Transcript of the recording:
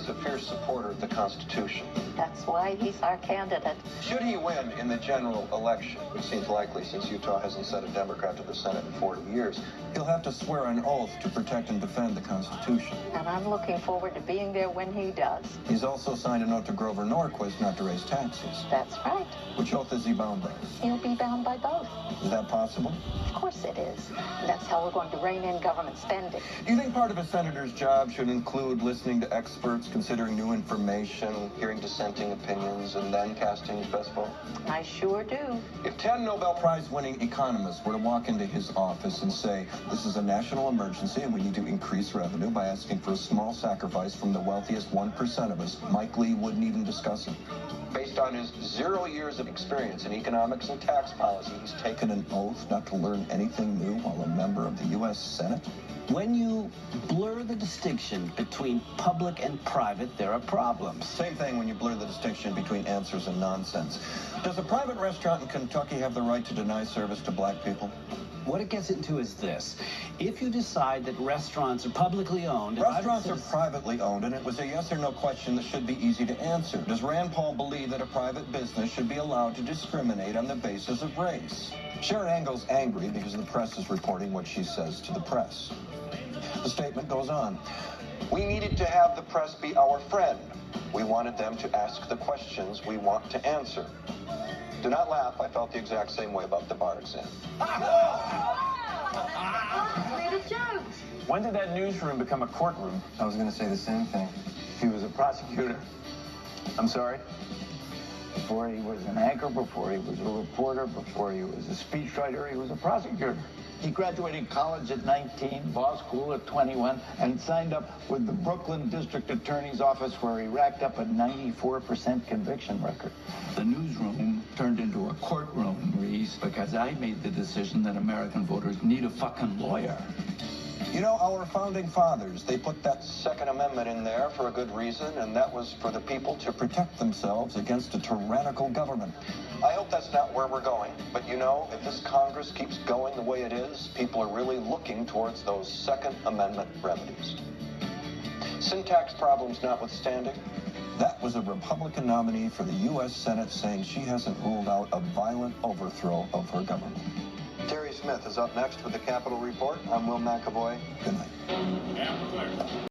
a fierce supporter of the Constitution. That's why he's our candidate. Should he win in the general election, which seems likely since Utah hasn't sent a Democrat to the Senate in 40 years, he'll have to swear an oath to protect and defend the Constitution. And I'm looking forward to being there when he does. He's also signed a note to Grover Norquist not to raise taxes. That's right. Which oath is he bound by? He'll be bound by both. Is that possible? Of course it is. That's how we're going to rein in government spending. Do you think part of a senator's job should include listening to experts, considering new information, hearing dissenting opinions, and then casting his best vote? I sure do. If 10 Nobel Prize-winning economists were to walk into his office and say, this is a national emergency and we need to increase revenue by asking for a small sacrifice from the wealthiest 1% of us, Mike Lee wouldn't even discuss it. Based on his 0 years of experience in economics and tax policy, he's taken an oath not to learn anything new while a member of the U.S. Senate. When you blur the distinction between public and private, there are problems. Same thing when you blur the distinction between answers and nonsense. Does a private restaurant in Kentucky have the right to deny service to black people? What it gets into is this. If you decide that restaurants are publicly owned... Restaurants are privately owned, and it was a yes or no question that should be easy to answer. Does Rand Paul believe that a private business should be allowed to discriminate on the basis of race? Sharon Engel's angry because the press is reporting what she says to the press. The statement goes on. We needed to have the press be our friend. We wanted them to ask the questions we want to answer. Do not laugh. I felt the exact same way about the bar exam. When did that newsroom become a courtroom? I was going to say the same thing. He was a prosecutor. I'm sorry? Before he was an anchor, before he was a reporter, before he was a speechwriter, he was a prosecutor. He graduated college at 19, law school at 21, and signed up with the Brooklyn District Attorney's Office, where he racked up a 94% conviction record. The newsroom turned into a courtroom, Reese, because I made the decision that American voters need a fucking lawyer. You know, our founding fathers, they put that Second Amendment in there for a good reason, and that was for the people to protect themselves against a tyrannical government. I hope that's not where we're going, but you know, if this Congress keeps going the way it is, people are really looking towards those Second Amendment remedies. Syntax problems notwithstanding, that was a Republican nominee for the U.S. Senate saying she hasn't ruled out a violent overthrow of her government. Terry Smith is up next with the Capitol Report. I'm Will McAvoy. Good night.